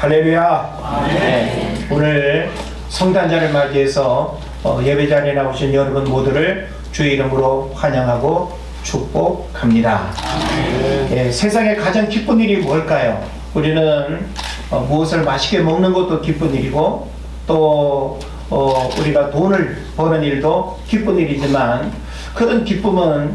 할렐루야. 네, 오늘 성탄절을 맞이해서 예배 자리에 나오신 여러분 모두를 주의 이름으로 환영하고 축복합니다. 네, 세상에 가장 기쁜 일이 뭘까요? 우리는 무엇을 맛있게 먹는 것도 기쁜 일이고 또 우리가 돈을 버는 일도 기쁜 일이지만 그런 기쁨은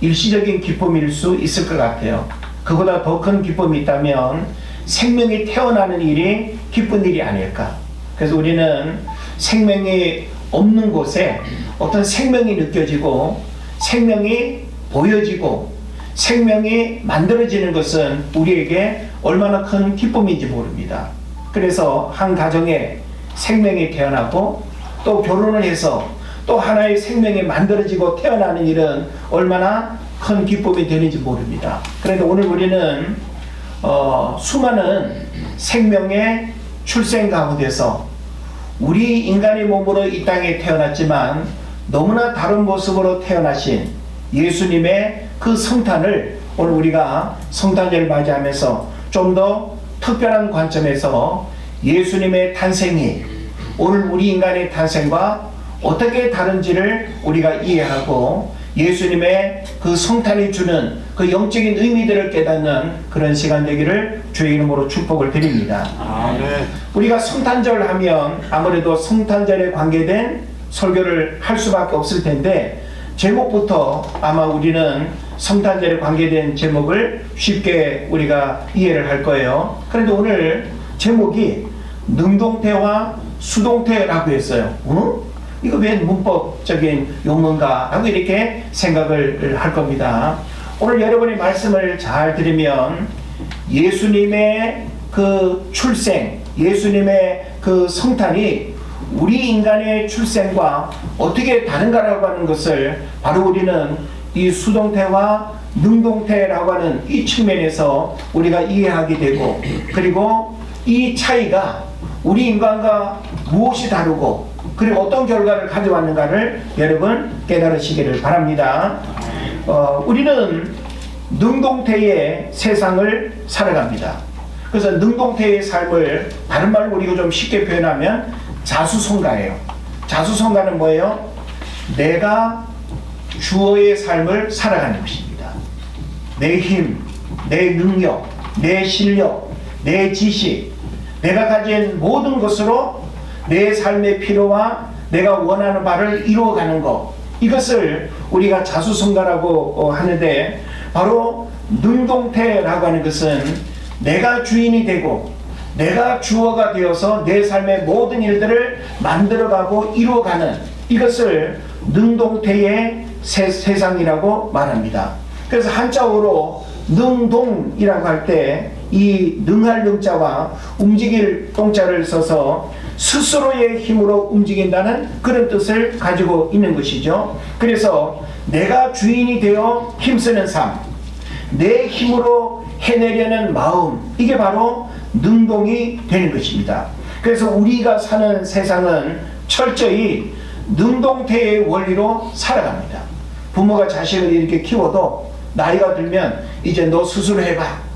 일시적인 기쁨일 수 있을 것 같아요. 그보다 더 큰 기쁨이 있다면 생명이 태어나는 일이 기쁜 일이 아닐까. 그래서 우리는 생명이 없는 곳에 어떤 생명이 느껴지고 생명이 보여지고 생명이 만들어지는 것은 우리에게 얼마나 큰 기쁨인지 모릅니다. 그래서 한 가정에 생명이 태어나고 또 결혼을 해서 또 하나의 생명이 만들어지고 태어나는 일은 얼마나 큰 기쁨이 되는지 모릅니다. 그런데 오늘 우리는 수많은 생명의 출생 가운데서 우리 인간의 몸으로 이 땅에 태어났지만 너무나 다른 모습으로 태어나신 예수님의 그 성탄을 오늘 우리가 성탄절을 맞이하면서 좀 더 특별한 관점에서 예수님의 탄생이 오늘 우리 인간의 탄생과 어떻게 다른지를 우리가 이해하고 예수님의 그 성탄이 주는 그 영적인 의미들을 깨닫는 그런 시간 되기를 주의 이름으로 축복을 드립니다. 아멘. 우리가 성탄절 하면 아무래도 성탄절에 관계된 설교를 할 수밖에 없을 텐데 제목부터 아마 우리는 성탄절에 관계된 제목을 쉽게 우리가 이해를 할 거예요. 그런데 오늘 제목이 능동태와 수동태라고 했어요. 이거 왜 문법적인 용어인가 하고 이렇게 생각을 할 겁니다. 오늘 여러분이 말씀을 잘 들으면 예수님의 그 출생, 예수님의 그 성탄이 우리 인간의 출생과 어떻게 다른가라고 하는 것을 바로 우리는 이 수동태와 능동태라고 하는 이 측면에서 우리가 이해하게 되고, 그리고 이 차이가 우리 인간과 무엇이 다르고 그리고 어떤 결과를 가져왔는가를 여러분 깨달으시기를 바랍니다. 우리는 능동태의 세상을 살아갑니다. 그래서 능동태의 삶을 다른 말로 우리가 좀 쉽게 표현하면 자수성가예요. 자수성가는 뭐예요? 내가 주어의 삶을 살아가는 것입니다. 내 힘, 내 능력, 내 실력, 내 지식, 내가 가진 모든 것으로 내 삶의 필요와 내가 원하는 바를 이루어가는 것, 이것을 우리가 자수성가라고 하는데 바로 능동태라고 하는 것은 내가 주인이 되고 내가 주어가 되어서 내 삶의 모든 일들을 만들어가고 이루어가는 이것을 능동태의 세상이라고 말합니다. 그래서 한자어로 능동이라고 할 때 이 능할 능자와 움직일 동자를 써서 스스로의 힘으로 움직인다는 그런 뜻을 가지고 있는 것이죠. 그래서 내가 주인이 되어 힘쓰는 삶, 내 힘으로 해내려는 마음, 이게 바로 능동이 되는 것입니다. 그래서 우리가 사는 세상은 철저히 능동태의 원리로 살아갑니다. 부모가 자식을 이렇게 키워도 나이가 들면 이제 너 스스로 해봐.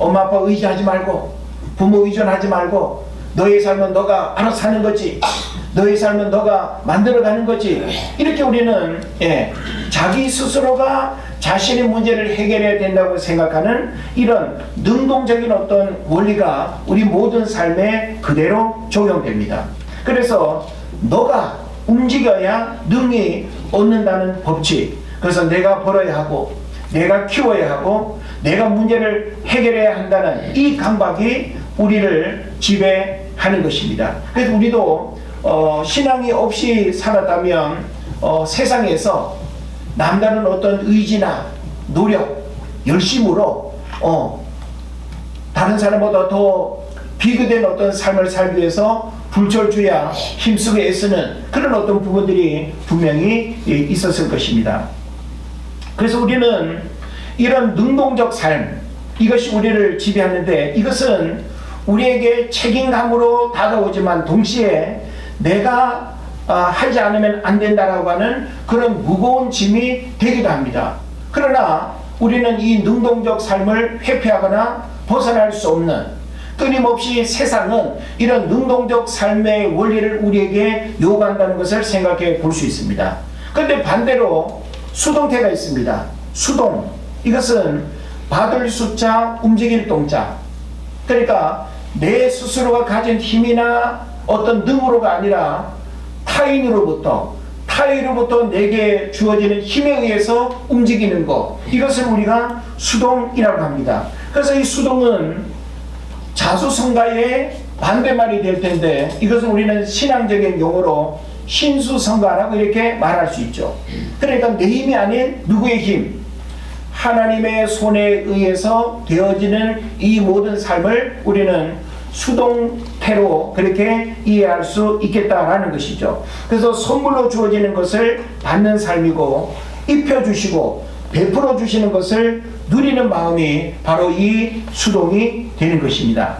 엄마 아빠 의지하지 말고 부모 의존하지 말고 너의 삶은 너가 알아서 하는 거지. 너의 삶은 너가 만들어가는 거지. 이렇게 우리는 자기 스스로가 자신의 문제를 해결해야 된다고 생각하는 이런 능동적인 어떤 원리가 우리 모든 삶에 그대로 적용됩니다. 그래서 너가 움직여야 능히 얻는다는 법칙. 그래서 내가 벌어야 하고 내가 키워야 하고 내가 문제를 해결해야 한다는 이 강박이 우리를 지배하는 것입니다. 그래서 우리도 신앙이 없이 살았다면 세상에서 남다른 어떤 의지나 노력, 열심으로 다른 사람보다 더 비교된 어떤 삶을 살기 위해서 불철주야 힘쓰고 애쓰는 그런 어떤 부분들이 분명히 있었을 것입니다. 그래서 우리는 이런 능동적 삶, 이것이 우리를 지배하는데 이것은 우리에게 책임감으로 다가오지만 동시에 내가 하지 않으면 안 된다라고 하는 그런 무거운 짐이 되기도 합니다. 그러나 우리는 이 능동적 삶을 회피하거나 벗어날 수 없는 끊임없이 세상은 이런 능동적 삶의 원리를 우리에게 요구한다는 것을 생각해 볼 수 있습니다. 그런데 반대로 수동태가 있습니다. 수동, 이것은 받을 숫자, 움직일 동자. 그러니까 내 스스로가 가진 힘이나 어떤 능으로가 아니라 타인으로부터 내게 주어지는 힘에 의해서 움직이는 것, 이것을 우리가 수동이라고 합니다. 그래서 이 수동은 자수성가의 반대말이 될 텐데, 이것은 우리는 신앙적인 용어로 신수성가라고 이렇게 말할 수 있죠. 그러니까 내 힘이 아닌 누구의 힘, 하나님의 손에 의해서 되어지는 이 모든 삶을 우리는 수동태로 그렇게 이해할 수 있겠다라는 것이죠. 그래서 선물로 주어지는 것을 받는 삶이고, 입혀주시고 베풀어 주시는 것을 누리는 마음이 바로 이 수동이 되는 것입니다.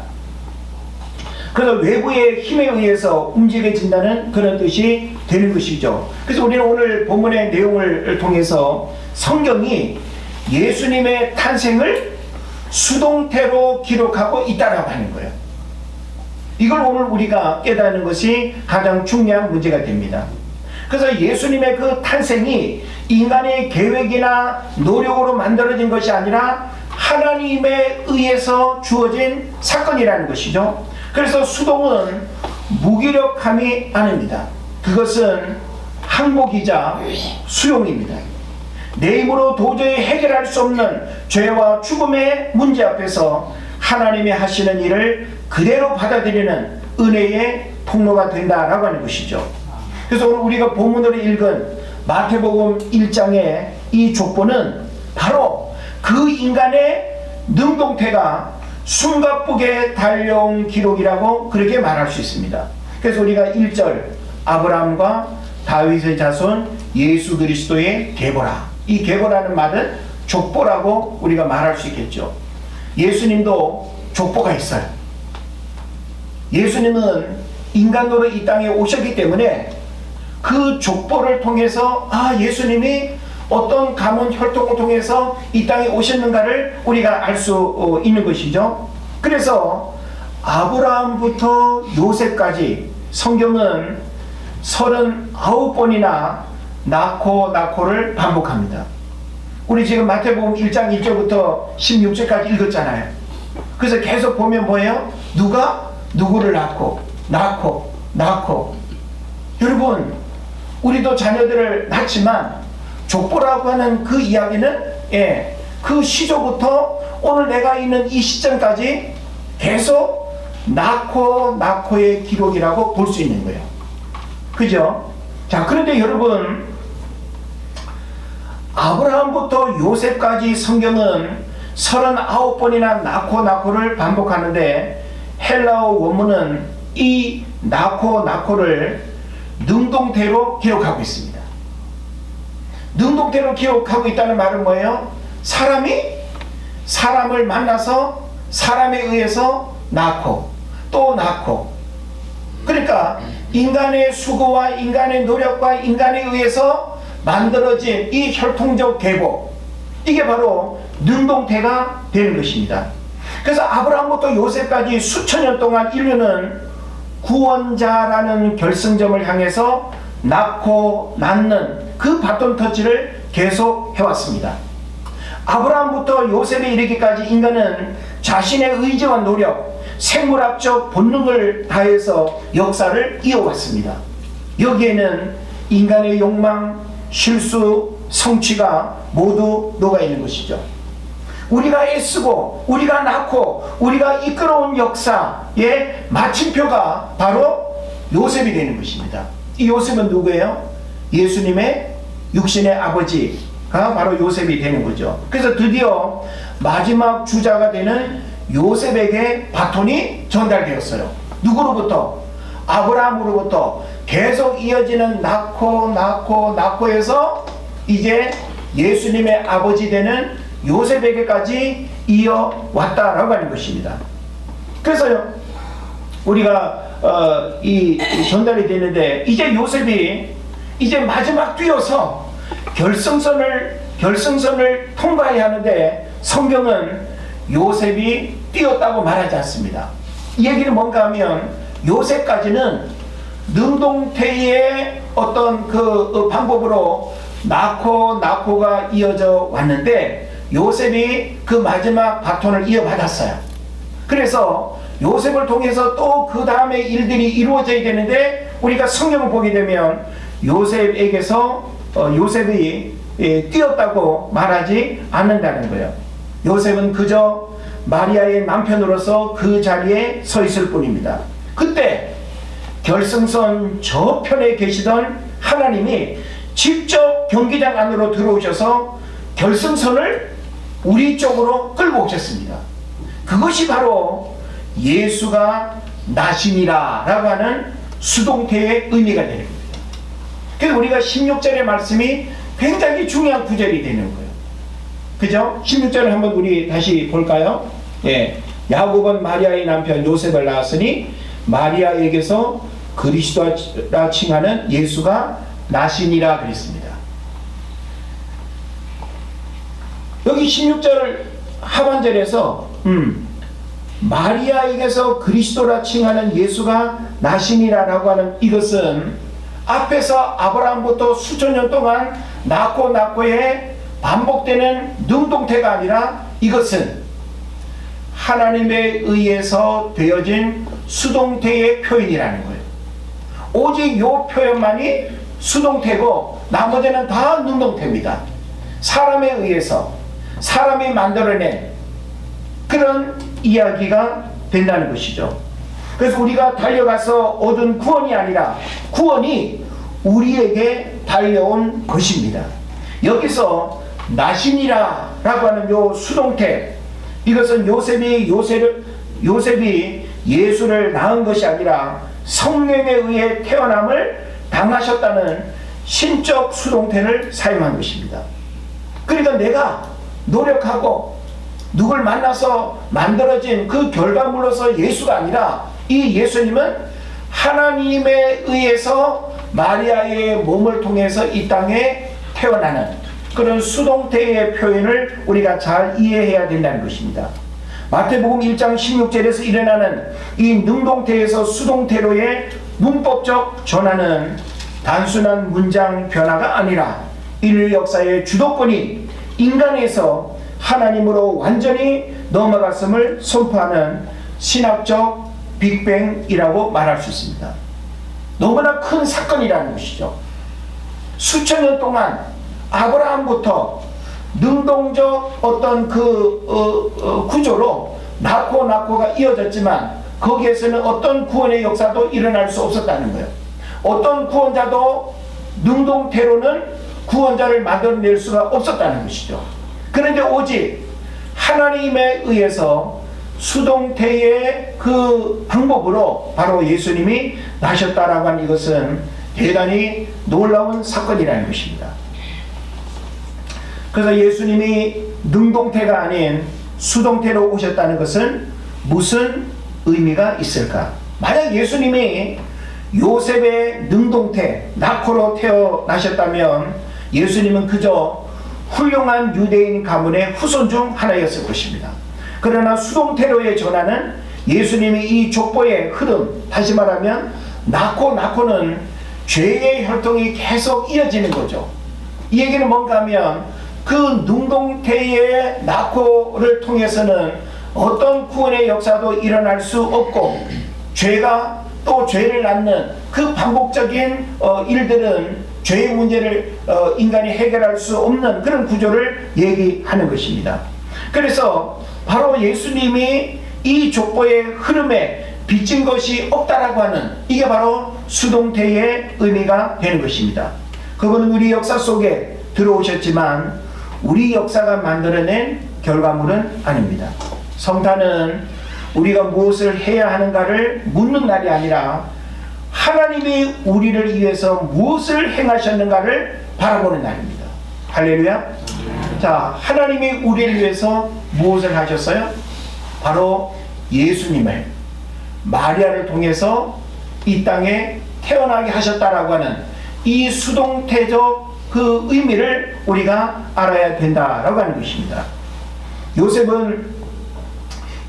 그래서 외부의 힘에 의해서 움직여진다는 그런 뜻이 되는 것이죠. 그래서 우리는 오늘 본문의 내용을 통해서 성경이 예수님의 탄생을 수동태로 기록하고 있다라고 하는 거예요. 이걸 오늘 우리가 깨닫는 것이 가장 중요한 문제가 됩니다. 그래서 예수님의 그 탄생이 인간의 계획이나 노력으로 만들어진 것이 아니라 하나님에 의해서 주어진 사건이라는 것이죠. 그래서 수동은 무기력함이 아닙니다. 그것은 항복이자 수용입니다. 내 힘으로 도저히 해결할 수 없는 죄와 죽음의 문제 앞에서 하나님이 하시는 일을 그대로 받아들이는 은혜의 통로가 된다라고 하는 것이죠. 그래서 오늘 우리가 본문으로 읽은 마태복음 1장의 이 족보는 바로 그 인간의 능동태가 숨가쁘게 달려온 기록이라고 그렇게 말할 수 있습니다. 그래서 우리가 1절 아브라함과 다윗의 자손 예수 그리스도의 계보라, 이 계보라는 말은 족보라고 우리가 말할 수 있겠죠. 예수님도 족보가 있어요. 예수님은 인간으로 이 땅에 오셨기 때문에 그 족보를 통해서 예수님이 어떤 가문 혈통을 통해서 이 땅에 오셨는가를 우리가 알 수 있는 것이죠. 그래서 아브라함부터 요셉까지 성경은 39번이나 낳고를 반복합니다. 우리 지금 마태복음 1장 1절부터 16절까지 읽었잖아요. 그래서 계속 보면 뭐예요? 누가 누구를 낳고. 여러분, 우리도 자녀들을 낳지만 족보라고 하는 그 이야기는 그 시조부터 오늘 내가 있는 이 시점까지 계속 낳고의 기록이라고 볼 수 있는 거예요. 그죠? 자, 그런데 여러분, 아브라함부터 요셉까지 성경은 39번이나 낳고를 반복하는데, 헬라어 원문은 이 낳고를 능동태로 기록하고 있습니다. 능동태로 기록하고 있다는 말은 뭐예요? 사람이 사람을 만나서 사람에 의해서 낳고 또 낳고, 그러니까 인간의 수고와 인간의 노력과 인간에 의해서 만들어진 이 혈통적 계보, 이게 바로 능동태가 되는 것입니다. 그래서 아브라함부터 요셉까지 수천 년 동안 인류는 구원자라는 결승점을 향해서 낳는 그 바톤 터치를 계속 해왔습니다. 아브라함부터 요셉에 이르기까지 인간은 자신의 의지와 노력, 생물학적 본능을 다해서 역사를 이어왔습니다. 여기에는 인간의 욕망, 실수, 성취가 모두 녹아있는 것이죠. 우리가 애쓰고 우리가 낳고 우리가 이끌어온 역사의 마침표가 바로 요셉이 되는 것입니다. 이 요셉은 누구예요? 예수님의 육신의 아버지가 바로 요셉이 되는 거죠. 그래서 드디어 마지막 주자가 되는 요셉에게 바톤이 전달되었어요. 누구로부터? 아브라함으로부터 계속 이어지는 낳고에서 이제 예수님의 아버지 되는 요셉에게까지 이어왔다라고 하는 것입니다. 그래서 우리가 이 전달이 되는데, 이제 요셉이 이제 마지막 뛰어서 결승선을 통과해야 하는데, 성경은 요셉이 뛰었다고 말하지 않습니다. 이 얘기는 뭔가 하면 요새까지는 능동태의 어떤 그 방법으로 낳고가 이어져 왔는데 요셉이 그 마지막 바톤을 이어받았어요. 그래서 요셉을 통해서 또 그 다음에 일들이 이루어져야 되는데 우리가 성경을 보게 되면 요셉에게서 요셉이 뛰었다고 말하지 않는다는 거예요. 요셉은 그저 마리아의 남편으로서 그 자리에 서 있을 뿐입니다. 그때 결승선 저편에 계시던 하나님이 직접 경기장 안으로 들어오셔서 결승선을 우리 쪽으로 끌고 오셨습니다. 그것이 바로 예수가 나시니라 라고 하는 수동태의 의미가 되는 겁니다. 그래서 우리가 16절의 말씀이 굉장히 중요한 구절이 되는 거예요. 그죠? 16절을 한번 우리 다시 볼까요? 예. 야곱은 마리아의 남편 요셉을 낳았으니 마리아에게서 그리스도라 칭하는 예수가 나시니라 그랬습니다. 여기 16절 하반절에서 마리아에게서 그리스도라 칭하는 예수가 나시니라라고 하는 이것은 앞에서 아브라함부터 수천 년 동안 낳고의 반복되는 능동태가 아니라 이것은 하나님에 의해서 되어진 수동태의 표현이라는 거예요. 오직 이 표현만이 수동태고 나머지는 다 능동태입니다. 사람에 의해서 사람이 만들어낸 그런 이야기가 된다는 것이죠. 그래서 우리가 달려가서 얻은 구원이 아니라 구원이 우리에게 달려온 것입니다. 여기서 나시니라 라고 하는 요 수동태, 이것은 요셉이 예수를 낳은 것이 아니라 성령에 의해 태어남을 당하셨다는 신적 수동태를 사용한 것입니다. 그러니까 내가 노력하고 누굴 만나서 만들어진 그 결과물로서 예수가 아니라 이 예수님은 하나님에 의해서 마리아의 몸을 통해서 이 땅에 태어나는 그런 수동태의 표현을 우리가 잘 이해해야 된다는 것입니다. 마태복음 1장 16절에서 일어나는 이 능동태에서 수동태로의 문법적 전환은 단순한 문장 변화가 아니라 인류 역사의 주도권이 인간에서 하나님으로 완전히 넘어갔음을 선포하는 신학적 빅뱅이라고 말할 수 있습니다. 너무나 큰 사건이라는 것이죠. 수천 년 동안 아브라함부터 능동적 어떤 구조로 낳고가 이어졌지만 거기에서는 어떤 구원의 역사도 일어날 수 없었다는 거예요. 어떤 구원자도 능동태로는 구원자를 만들어낼 수가 없었다는 것이죠. 그런데 오직 하나님에 의해서 수동태의 그 방법으로 바로 예수님이 나셨다라고 하는 이것은 대단히 놀라운 사건이라는 것입니다. 그래서 예수님이 능동태가 아닌 수동태로 오셨다는 것은 무슨 의미가 있을까? 만약 예수님이 요셉의 능동태, 나코로 태어나셨다면 예수님은 그저 훌륭한 유대인 가문의 후손 중 하나였을 것입니다. 그러나 수동태로의 전환은 예수님이 이 족보의 흐름, 다시 말하면 나코는 죄의 혈통이 계속 이어지는 거죠. 이 얘기는 뭔가 하면 그 능동태의 나코를 통해서는 어떤 구원의 역사도 일어날 수 없고 죄가 또 죄를 낳는 그 반복적인 일들은 죄의 문제를 인간이 해결할 수 없는 그런 구조를 얘기하는 것입니다. 그래서 바로 예수님이 이 족보의 흐름에 빚진 것이 없다라고 하는 이게 바로 수동태의 의미가 되는 것입니다. 그분은 우리 역사 속에 들어오셨지만 우리 역사가 만들어낸 결과물은 아닙니다. 성탄은 우리가 무엇을 해야 하는가를 묻는 날이 아니라 하나님이 우리를 위해서 무엇을 행하셨는가를 바라보는 날입니다. 할렐루야. 자, 하나님이 우리를 위해서 무엇을 하셨어요? 바로 예수님을 마리아를 통해서 이 땅에 태어나게 하셨다라고 하는 이 수동태적 그 의미를 우리가 알아야 된다라고 하는 것입니다. 요셉은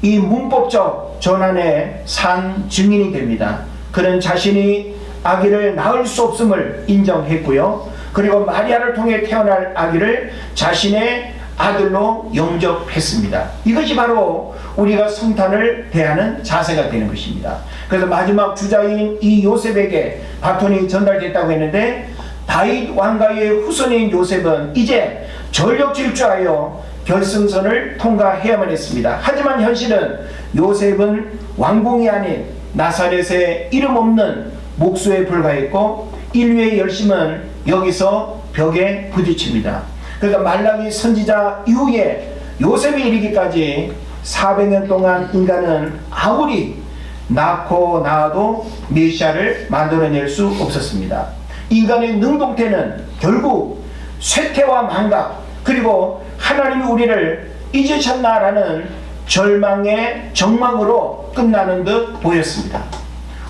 이 문법적 전환의 산 증인이 됩니다. 그는 자신이 아기를 낳을 수 없음을 인정했고요. 그리고 마리아를 통해 태어날 아기를 자신의 아들로 영접했습니다. 이것이 바로 우리가 성탄을 대하는 자세가 되는 것입니다. 그래서 마지막 주자인 이 요셉에게 바톤이 전달됐다고 했는데, 다윗 왕가의 후손인 요셉은 이제 전력 질주하여 결승선을 통과해야만 했습니다. 하지만 현실은 요셉은 왕궁이 아닌 나사렛의 이름 없는 목수에 불과했고, 인류의 열심은 여기서 벽에 부딪힙니다. 그러니까 말라기 선지자 이후에 요셉이 이르기까지 400년 동안 인간은 아무리 낳고 낳아도 메시아를 만들어낼 수 없었습니다. 인간의 능동태는 결국 쇠퇴와 망각, 그리고 하나님이 우리를 잊으셨나라는 절망의 정망으로 끝나는 듯 보였습니다.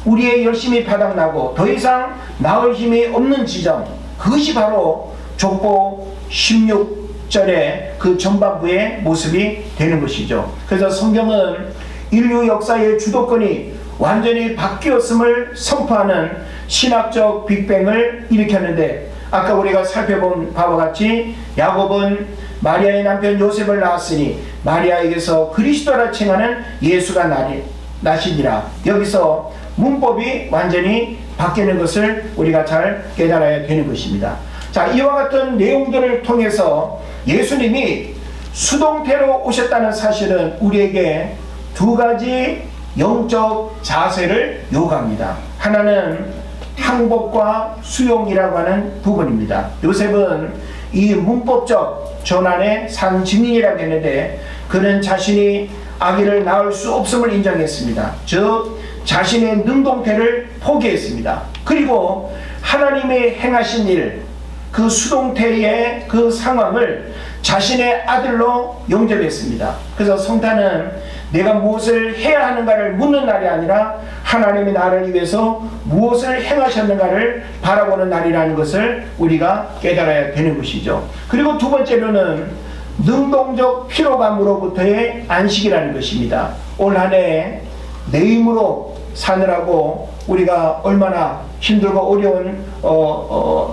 우리의 열심이 바닥나고 더 이상 나을 힘이 없는 지점, 그것이 바로 족보 16절의 그 전반부의 모습이 되는 것이죠. 그래서 성경은 인류 역사의 주도권이 완전히 바뀌었음을 선포하는 신학적 빅뱅을 일으켰는데, 아까 우리가 살펴본 바와 같이 야곱은 마리아의 남편 요셉을 낳았으니 마리아에게서 그리스도라 칭하는 예수가 나시니라. 여기서 문법이 완전히 바뀌는 것을 우리가 잘 깨달아야 되는 것입니다. 자, 이와 같은 내용들을 통해서 예수님이 수동태로 오셨다는 사실은 우리에게 두 가지 영적 자세를 요구합니다. 하나는 항복과 수용이라고 하는 부분입니다. 요셉은 이 문법적 전환의 산 증인이라고 했는데, 그는 자신이 아기를 낳을 수 없음을 인정했습니다. 즉 자신의 능동태를 포기했습니다. 그리고 하나님의 행하신 일, 그 수동태의 그 상황을 자신의 아들로 영접했습니다. 그래서 성탄은 내가 무엇을 해야 하는가를 묻는 날이 아니라 하나님이 나를 위해서 무엇을 행하셨는가를 바라보는 날이라는 것을 우리가 깨달아야 되는 것이죠. 그리고 두 번째로는 능동적 피로감으로부터의 안식이라는 것입니다. 올 한 해 내 힘으로 사느라고 우리가 얼마나 힘들고 어려운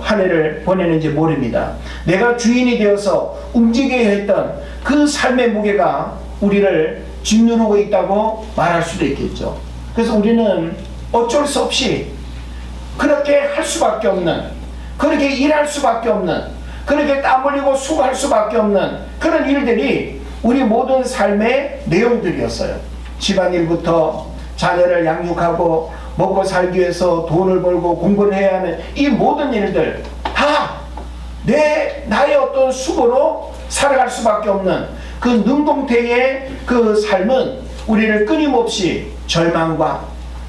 한 해를 보내는지 모릅니다. 내가 주인이 되어서 움직여야 했던 그 삶의 무게가 우리를 짓누르고 있다고 말할 수도 있겠죠. 그래서 우리는 어쩔 수 없이 그렇게 할 수밖에 없는, 그렇게 일할 수밖에 없는, 그렇게 땀 흘리고 수고할 수밖에 없는 그런 일들이 우리 모든 삶의 내용들이었어요. 집안일부터 자녀를 양육하고 먹고 살기 위해서 돈을 벌고 공부를 해야 하는 이 모든 일들 다 나의 어떤 수고로 살아갈 수밖에 없는 그 능동태의 그 삶은 우리를 끊임없이 절망과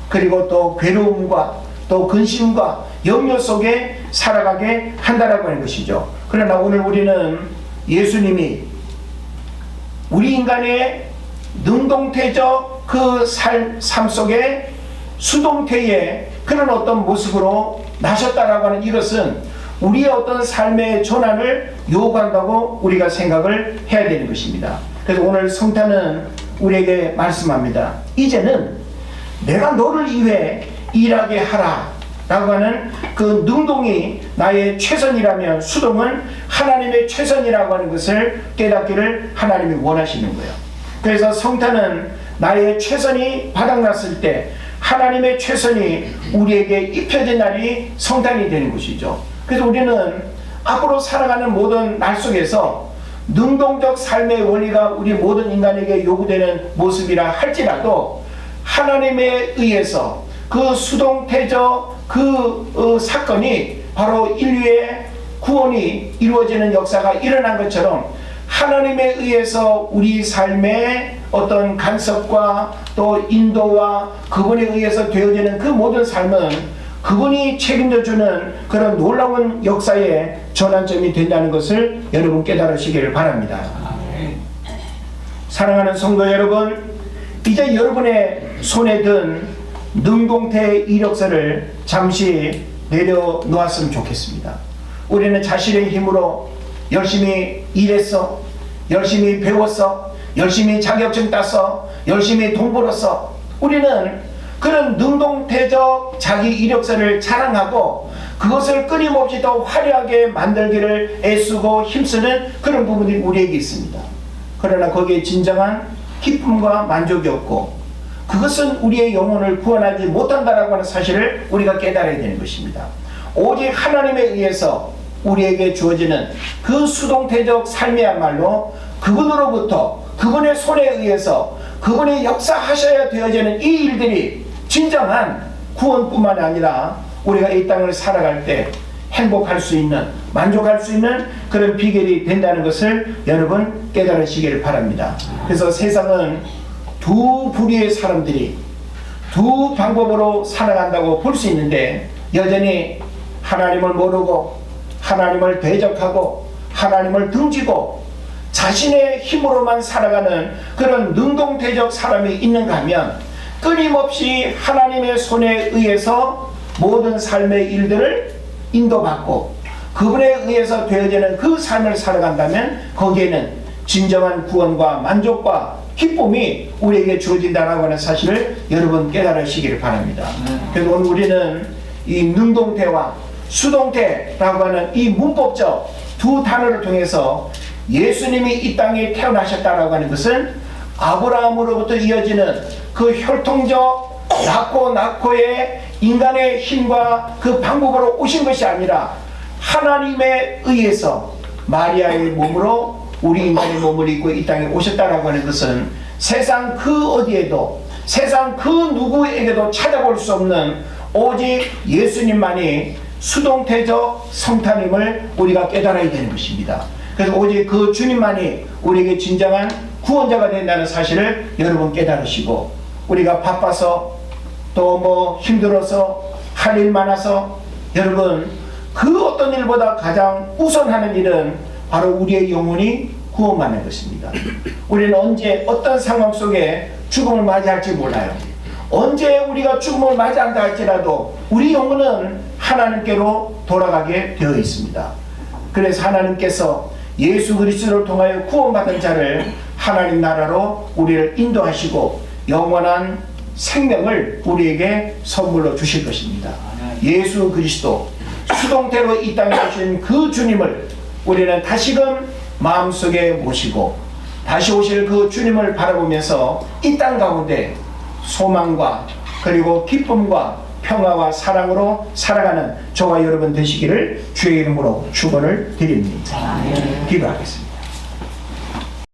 그리고 또 괴로움과 또 근심과 염려 속에 살아가게 한다라고 하는 것이죠. 그러나 오늘 우리는 예수님이 우리 인간의 능동태적 그 삶 속에 수동태의 그런 어떤 모습으로 나셨다라고 하는 이것은 우리의 어떤 삶의 전환을 요구한다고 우리가 생각을 해야 되는 것입니다. 그래서 오늘 성탄은 우리에게 말씀합니다. 이제는 내가 너를 위해 일하게 하라 라고 하는 그 능동이 나의 최선이라면 수동은 하나님의 최선이라고 하는 것을 깨닫기를 하나님이 원하시는 거예요. 그래서 성탄은 나의 최선이 바닥났을 때 하나님의 최선이 우리에게 입혀진 날이 성탄이 되는 것이죠. 그래서 우리는 앞으로 살아가는 모든 날 속에서 능동적 삶의 원리가 우리 모든 인간에게 요구되는 모습이라 할지라도 하나님에 의해서 그 수동태적 그 사건이 바로 인류의 구원이 이루어지는 역사가 일어난 것처럼 하나님에 의해서 우리 삶의 어떤 간섭과 또 인도와 그분에 의해서 되어지는 그 모든 삶은 그분이 책임져주는 그런 놀라운 역사의 전환점이 된다는 것을 여러분 깨달으시기를 바랍니다. 사랑하는 성도 여러분, 이제 여러분의 손에 든 능동태 이력서를 잠시 내려놓았으면 좋겠습니다. 우리는 자신의 힘으로 열심히 일했어, 열심히 배웠어, 열심히 자격증 땄어, 열심히 돈 벌었어. 우리는 그런 능동태적 자기 이력서를 자랑하고 그것을 끊임없이 더 화려하게 만들기를 애쓰고 힘쓰는 그런 부분들이 우리에게 있습니다. 그러나 거기에 진정한 기쁨과 만족이 없고 그것은 우리의 영혼을 구원하지 못한다라고 하는 사실을 우리가 깨달아야 되는 것입니다. 오직 하나님에 의해서 우리에게 주어지는 그 수동태적 삶이야말로 그분으로부터 그분의 손에 의해서 그분이 역사하셔야 되어지는 이 일들이 진정한 구원뿐만 아니라 우리가 이 땅을 살아갈 때 행복할 수 있는, 만족할 수 있는 그런 비결이 된다는 것을 여러분 깨달으시길 바랍니다. 그래서 세상은 두 부류의 사람들이 두 방법으로 살아간다고 볼 수 있는데 여전히 하나님을 모르고 하나님을 대적하고 하나님을 등지고 자신의 힘으로만 살아가는 그런 능동태적 사람이 있는가 하면 끊임없이 하나님의 손에 의해서 모든 삶의 일들을 인도받고 그분에 의해서 되어지는 그 삶을 살아간다면 거기에는 진정한 구원과 만족과 기쁨이 우리에게 주어진다라고 하는 사실을 여러분 깨달으시기를 바랍니다. 그래서 오늘 우리는 이 능동태와 수동태라고 하는 이 문법적 두 단어를 통해서 예수님이 이 땅에 태어나셨다라고 하는 것은 아브라함으로부터 이어지는 그 혈통적 낳고의 인간의 힘과 그 방법으로 오신 것이 아니라 하나님에 의해서 마리아의 몸으로 우리 인간의 몸을 입고 이 땅에 오셨다라고 하는 것은 세상 그 어디에도 세상 그 누구에게도 찾아볼 수 없는 오직 예수님만이 수동태적 성탄임을 우리가 깨달아야 되는 것입니다. 그래서 오직 그 주님만이 우리에게 진정한 구원자가 된다는 사실을 여러분 깨달으시고 우리가 바빠서 또 힘들어서 할 일 많아서 여러분 그 어떤 일보다 가장 우선하는 일은 바로 우리의 영혼이 구원받는 것입니다. 우리는 언제 어떤 상황 속에 죽음을 맞이할지 몰라요. 언제 우리가 죽음을 맞이한다 할지라도 우리 영혼은 하나님께로 돌아가게 되어 있습니다. 그래서 하나님께서 예수 그리스도를 통하여 구원받은 자를 하나님 나라로 우리를 인도하시고 영원한 생명을 우리에게 선물로 주실 것입니다. 예수 그리스도 수동태로 이 땅에 오신 그 주님을 우리는 다시금 마음속에 모시고 다시 오실 그 주님을 바라보면서 이 땅 가운데 소망과 그리고 기쁨과 평화와 사랑으로 살아가는 저와 여러분 되시기를 주의 이름으로 축원을 드립니다. 기도하겠습니다.